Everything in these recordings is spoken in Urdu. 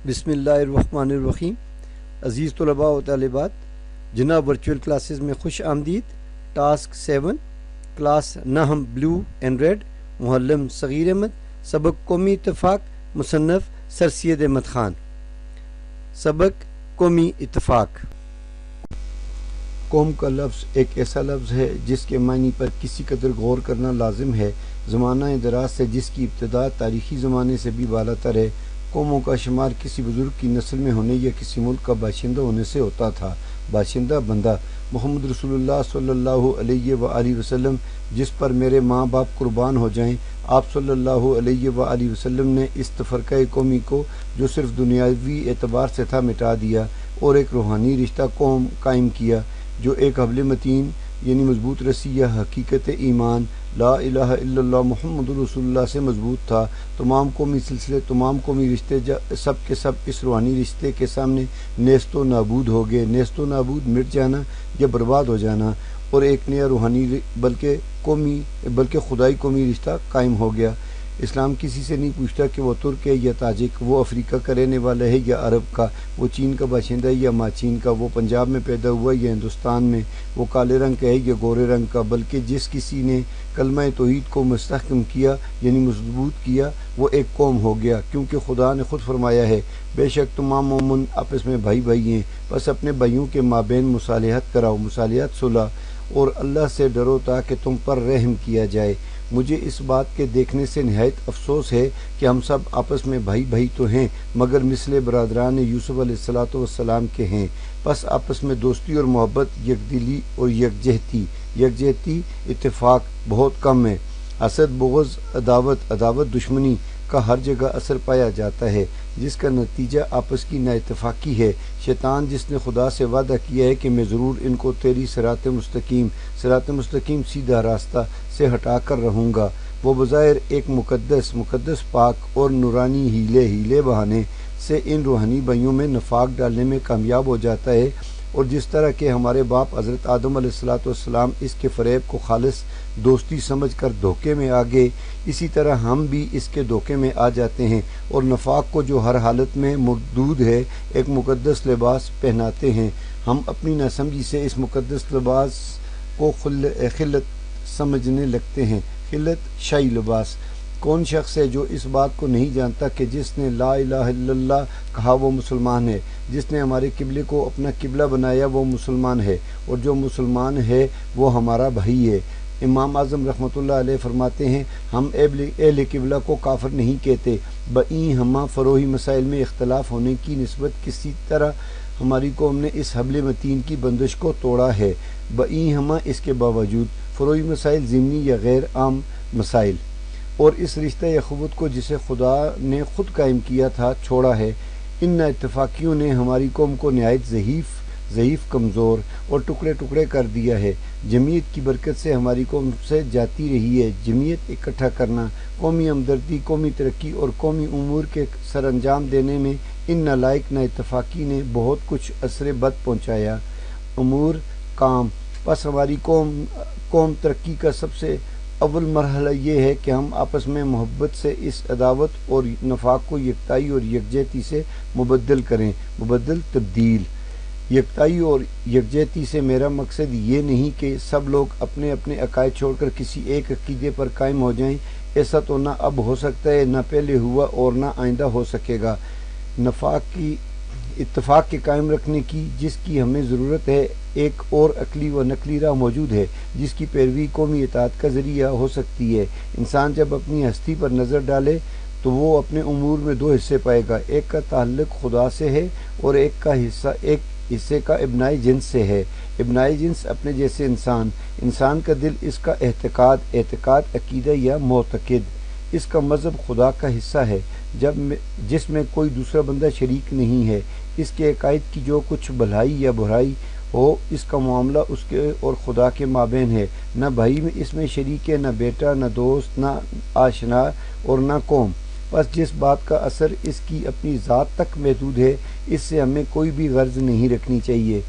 بسم اللہ الرحمن الرحیم۔ عزیز طلباء و طالبات، جناب ورچوئل کلاسز میں خوش آمدید۔ ٹاسک 7 کلاس نہم بلو اینڈ ریڈ، معلم صغیر احمد، سبق قومی اتفاق، مصنف سر سید احمد خان۔ سبق قومی اتفاق۔ قوم کا لفظ ایک ایسا لفظ ہے جس کے معنی پر کسی قدر غور کرنا لازم ہے۔ زمانہ دراز سے جس کی ابتدا تاریخی زمانے سے بھی بالاتر ہے۔ قوموں کا شمار کسی بزرگ کی نسل میں ہونے یا کسی ملک کا باشندہ ہونے سے ہوتا تھا۔ باشندہ بندہ محمد رسول اللہ صلی اللہ علیہ وآلہ وسلم، جس پر میرے ماں باپ قربان ہو جائیں، آپ صلی اللہ علیہ وآلہ وسلم نے اس تفرقہ قومی کو جو صرف دنیاوی اعتبار سے تھا مٹا دیا اور ایک روحانی رشتہ قوم قائم کیا جو ایک حبل متین یعنی مضبوط رسی یا حقیقت ایمان لا الہ الا اللہ محمد رسول اللہ سے مضبوط تھا۔ تمام قومی سلسلے، تمام قومی رشتے سب کے سب اس روحانی رشتے کے سامنے نیست و نابود ہو گئے۔ نیست و نابود مٹ جانا یا برباد ہو جانا، اور ایک نیا روحانی بلکہ خدائی قومی رشتہ قائم ہو گیا۔ اسلام کسی سے نہیں پوچھتا کہ وہ ترک ہے یا تاجک، وہ افریقہ کا رہنے والا ہے یا عرب کا، وہ چین کا باشندہ ہے یا ماچین کا، وہ پنجاب میں پیدا ہوا یا ہندوستان میں، وہ کالے رنگ کا ہے یا گورے رنگ کا، بلکہ جس کسی نے کلمہ توحید کو مستحکم کیا یعنی مضبوط کیا، وہ ایک قوم ہو گیا، کیونکہ خدا نے خود فرمایا ہے بے شک تمام مومن آپس میں بھائی بھائی ہیں، بس اپنے بھائیوں کے مابین مصالحت کراؤ، مصالحت صلح، اور اللہ سے ڈرو تاکہ تم پر رحم کیا جائے۔ مجھے اس بات کے دیکھنے سے نہایت افسوس ہے کہ ہم سب آپس میں بھائی بھائی تو ہیں مگر مثل برادران یوسف علیہ السلام کے ہیں، پس آپس میں دوستی اور محبت، یکدلی اور یکجہتی اتفاق بہت کم ہے۔ حسد، بغض، عداوت دشمنی کا ہر جگہ اثر پایا جاتا ہے، جس کا نتیجہ آپس کی نا اتفاقی ہے۔ شیطان جس نے خدا سے وعدہ کیا ہے کہ میں ضرور ان کو تیری صراط مستقیم سیدھا راستہ سے ہٹا کر رہوں گا، وہ بظاہر ایک مقدس پاک اور نورانی ہیلے بہانے سے ان روحانی بھائیوں میں نفاق ڈالنے میں کامیاب ہو جاتا ہے، اور جس طرح کہ ہمارے باپ حضرت آدم علیہ السلام اس کے فریب کو خالص دوستی سمجھ کر دھوکے میں آ گئے، اسی طرح ہم بھی اس کے دھوکے میں آ جاتے ہیں اور نفاق کو جو ہر حالت میں مردود ہے ایک مقدس لباس پہناتے ہیں۔ ہم اپنی ناسمجھی سے اس مقدس لباس کو خلت سمجھنے لگتے ہیں، خلت شاہی لباس۔ کون شخص ہے جو اس بات کو نہیں جانتا کہ جس نے لا الہ الا اللہ کہا وہ مسلمان ہے، جس نے ہمارے قبلے کو اپنا قبلہ بنایا وہ مسلمان ہے، اور جو مسلمان ہے وہ ہمارا بھائی ہے۔ امام اعظم رحمۃ اللہ علیہ فرماتے ہیں ہم اہل قبلہ کو کافر نہیں کہتے، بئیں ہمہ فروعی مسائل میں اختلاف ہونے کی نسبت کسی طرح ہماری قوم نے اس حبل متین کی بندش کو توڑا ہے، بئیں ہمہ اس کے باوجود فروعی مسائل ضمنی یا غیر عام مسائل، اور اس رشتہ اخوت کو جسے خدا نے خود قائم کیا تھا چھوڑا ہے۔ ان نا اتفاقیوں نے ہماری قوم کو نہایت ضعیف، کمزور اور ٹکڑے کر دیا ہے۔ جمعیت کی برکت سے ہماری قوم سے جاتی رہی ہے۔ جمعیت اکٹھا کرنا، قومی ہمدردی، قومی ترقی اور قومی امور کے سر انجام دینے میں ان نالائق نا اتفاقی نے بہت کچھ اثر بد پہنچایا۔ امور کام پس ہماری قوم ترقی کا سب سے اول مرحلہ یہ ہے کہ ہم آپس میں محبت سے اس عداوت اور نفاق کو یکتائی اور یکجہتی سے تبدیل۔ یکتائی اور یکجہتی سے میرا مقصد یہ نہیں کہ سب لوگ اپنے اپنے عقائد چھوڑ کر کسی ایک عقیدے پر قائم ہو جائیں، ایسا تو نہ اب ہو سکتا ہے، نہ پہلے ہوا اور نہ آئندہ ہو سکے گا۔ اتفاق کے قائم رکھنے کی جس کی ہمیں ضرورت ہے، ایک اور عقلی و نقلی راہ موجود ہے جس کی پیروی قومی اطاعت کا ذریعہ ہو سکتی ہے۔ انسان جب اپنی ہستی پر نظر ڈالے تو وہ اپنے امور میں دو حصے پائے گا، ایک کا تعلق خدا سے ہے اور ایک حصے کا ابنائے جنس سے ہے۔ ابنائے جنس اپنے جیسے انسان کا دل، اس کا اعتقاد عقیدہ یا معتقد، اس کا مذہب خدا کا حصہ ہے جس میں کوئی دوسرا بندہ شریک نہیں ہے۔ اس کے عقائد کی جو کچھ بھلائی یا برائی ہو، اس کا معاملہ اس کے اور خدا کے مابین ہے، نہ بھائی میں اس میں شریک ہے، نہ بیٹا، نہ دوست، نہ آشنا اور نہ قوم۔ بس جس بات کا اثر اس کی اپنی ذات تک محدود ہے، اس سے ہمیں کوئی بھی غرض نہیں رکھنی چاہیے۔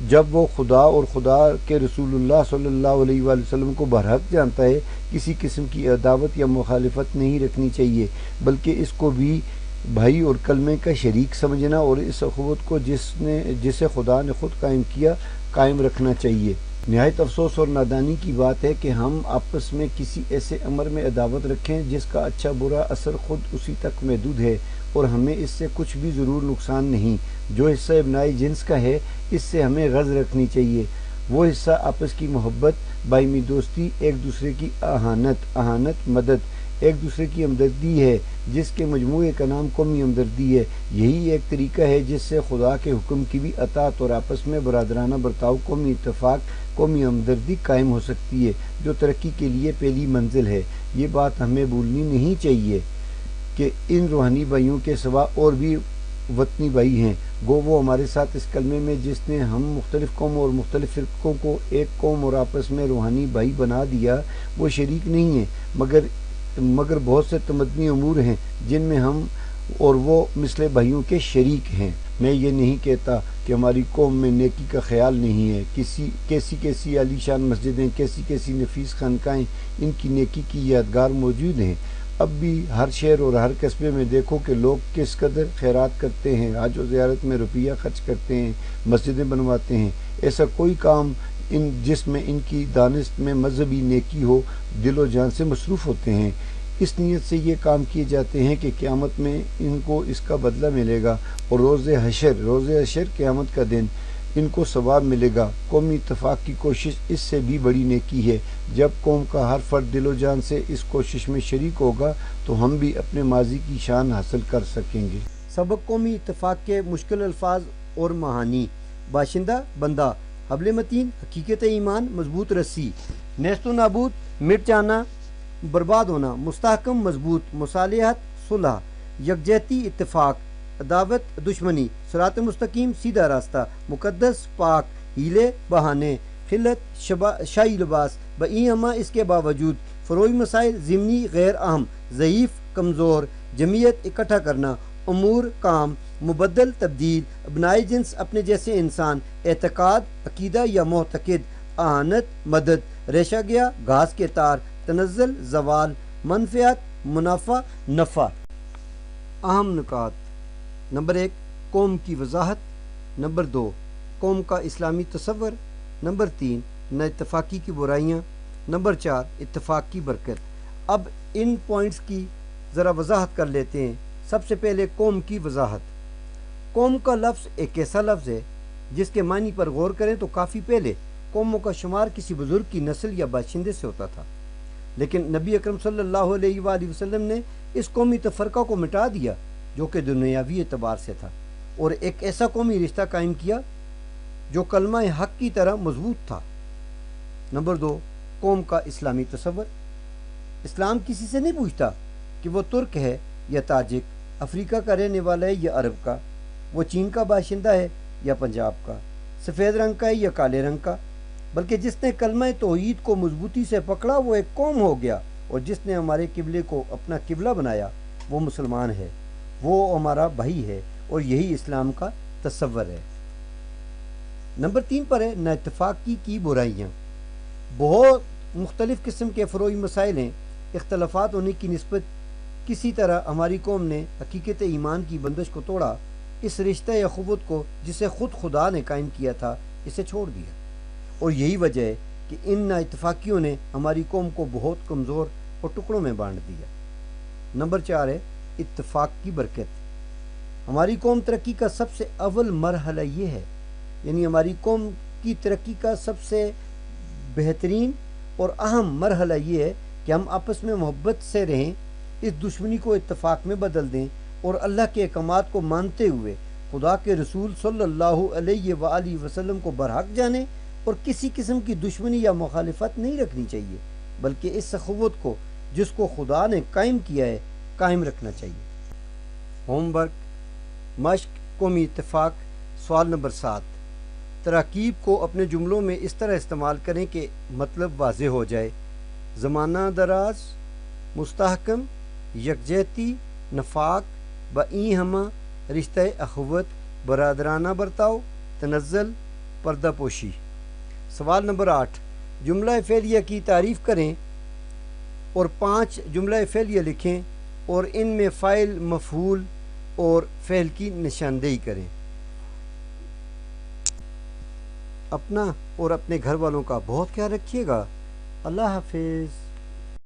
جب وہ خدا اور خدا کے رسول اللہ صلی اللہ علیہ وآلہ وسلم کو برحق جانتا ہے، کسی قسم کی عداوت یا مخالفت نہیں رکھنی چاہیے، بلکہ اس کو بھی بھائی اور کلمے کا شریک سمجھنا اور اس اخوت کو جسے خدا نے خود قائم کیا قائم رکھنا چاہیے۔ نہایت افسوس اور نادانی کی بات ہے کہ ہم آپس میں کسی ایسے امر میں عداوت رکھیں جس کا اچھا برا اثر خود اسی تک محدود ہے اور ہمیں اس سے کچھ بھی ضرور نقصان نہیں۔ جو حصہ ابنائی جنس کا ہے اس سے ہمیں غرض رکھنی چاہیے۔ وہ حصہ آپس کی محبت، باہمی دوستی، ایک دوسرے کی اہانت، مدد، ایک دوسرے کی ہمدردی ہے جس کے مجموعے کا نام قومی ہمدردی ہے۔ یہی ایک طریقہ ہے جس سے خدا کے حکم کی بھی اطاعت اور آپس میں برادرانہ برتاؤ، قومی اتفاق، قومی ہمدردی قائم ہو سکتی ہے، جو ترقی کے لیے پہلی منزل ہے۔ یہ بات ہمیں بھولنی نہیں چاہیے کہ ان روحانی بھائیوں کے سوا اور بھی وطنی بھائی ہیں، گو وہ ہمارے ساتھ اس کلمے میں جس نے ہم مختلف قوموں اور مختلف فرقوں کو ایک قوم اور آپس میں روحانی بھائی بنا دیا، وہ شریک نہیں ہیں، مگر بہت سے تمدنی امور ہیں جن میں ہم اور وہ مثل بھائیوں کے شریک ہیں۔ میں یہ نہیں کہتا کہ ہماری قوم میں نیکی کا خیال نہیں ہے، کیسی عالی شان مسجدیں، کیسی نفیس خانقاہیں، ان کی نیکی کی یادگار موجود ہیں۔ اب بھی ہر شہر اور ہر قصبے میں دیکھو کہ لوگ کس قدر خیرات کرتے ہیں، حج و زیارت میں روپیہ خرچ کرتے ہیں، مسجدیں بنواتے ہیں۔ ایسا کوئی کام جس میں ان کی دانست میں مذہبی نیکی ہو، دل و جان سے مصروف ہوتے ہیں۔ اس نیت سے یہ کام کیے جاتے ہیں کہ قیامت میں ان کو اس کا بدلہ ملے گا اور روز حشر قیامت کا دن ان کو ثواب ملے گا۔ قومی اتفاق کی کوشش اس سے بھی بڑی نیکی ہے۔ جب قوم کا ہر فرد دل و جان سے اس کوشش میں شریک ہوگا تو ہم بھی اپنے ماضی کی شان حاصل کر سکیں گے۔ سبق قومی اتفاق کے مشکل الفاظ اور معانی۔ باشندہ بندہ، حبل متین، حقیقت ایمان، مضبوط رسی، نیست و نابود، مٹ جانا، برباد ہونا، مستحکم مضبوط، مصالحت صلح، یکجہتی اتفاق، عداوت دشمنی، صراط مستقیم سیدھا راستہ، مقدس پاک، ہیلے بہانے، خلت شاہی لباس، بئی ہما اس کے باوجود، فروئی مسائل ضمنی غیر اہم، ضعیف کمزور، جمعیت اکٹھا کرنا، امور کام، مبدل تبدیل، ابنائی جنس اپنے جیسے انسان، اعتقاد عقیدہ یا معتقد، اہانت مدد، ریشہ گیا گھاس کے تار، تنزل زوال، منفعت منافع نفع۔ اہم نکات: نمبر 1 قوم کی وضاحت، نمبر 2 قوم کا اسلامی تصور، نمبر 3 نا اتفاقی کی برائیاں، نمبر 4 اتفاق کی برکت۔ اب ان پوائنٹس کی ذرا وضاحت کر لیتے ہیں۔ سب سے پہلے قوم کی وضاحت۔ قوم کا لفظ ایک ایسا لفظ ہے جس کے معنی پر غور کریں تو کافی پہلے قوموں کا شمار کسی بزرگ کی نسل یا باشندے سے ہوتا تھا، لیکن نبی اکرم صلی اللہ علیہ وآلہ وسلم نے اس قومی تفرقہ کو مٹا دیا جو کہ دنیاوی اعتبار سے تھا، اور ایک ایسا قومی رشتہ قائم کیا جو کلمہ حق کی طرح مضبوط تھا۔ نمبر 2 قوم کا اسلامی تصور۔ اسلام کسی سے نہیں پوچھتا کہ وہ ترک ہے یا تاجک، افریقہ کا رہنے والا ہے یا عرب کا، وہ چین کا باشندہ ہے یا پنجاب کا، سفید رنگ کا ہے یا کالے رنگ کا، بلکہ جس نے کلمہ توحید کو مضبوطی سے پکڑا وہ ایک قوم ہو گیا، اور جس نے ہمارے قبلے کو اپنا قبلہ بنایا وہ مسلمان ہے، وہ ہمارا بھائی ہے، اور یہی اسلام کا تصور ہے۔ نمبر 3 پر ہے نا اتفاقی کی برائیاں۔ بہت مختلف قسم کے فروعی مسائل ہیں۔ اختلافات ہونے کی نسبت کسی طرح ہماری قوم نے حقیقت ایمان کی بندش کو توڑا، اس رشتہ اخوت کو جسے خود خدا نے قائم کیا تھا اسے چھوڑ دیا، اور یہی وجہ ہے کہ ان نا اتفاقیوں نے ہماری قوم کو بہت کمزور اور ٹکڑوں میں بانٹ دیا۔ نمبر 4 ہے اتفاق کی برکت۔ ہماری قوم ترقی کا سب سے اول مرحلہ یہ ہے، یعنی ہماری قوم کی ترقی کا سب سے بہترین اور اہم مرحلہ یہ ہے کہ ہم آپس میں محبت سے رہیں، اس دشمنی کو اتفاق میں بدل دیں، اور اللہ کے احکامات کو مانتے ہوئے خدا کے رسول صلی اللہ علیہ وآلہ وسلم کو برحق جانیں، اور کسی قسم کی دشمنی یا مخالفت نہیں رکھنی چاہیے، بلکہ اس اخوت کو جس کو خدا نے قائم کیا ہے قائم رکھنا چاہیے۔ ہوم ورک، مشق قومی اتفاق۔ سوال نمبر 7، تراکیب کو اپنے جملوں میں اس طرح استعمال کریں کہ مطلب واضح ہو جائے۔ زمانہ دراز، مستحکم، یکجہتی، نفاق، بئی ہمہ، رشتہ اخوت، برادرانہ برتاؤ، تنزل، پردہ پوشی۔ سوال نمبر 8، جملہ فعلیہ کی تعریف کریں اور 5 جملہ فعلیہ لکھیں اور ان میں فاعل، مفعول، اور فعل کی نشاندہی کریں۔ اپنا اور اپنے گھر والوں کا بہت خیال رکھیے گا۔ اللہ حافظ۔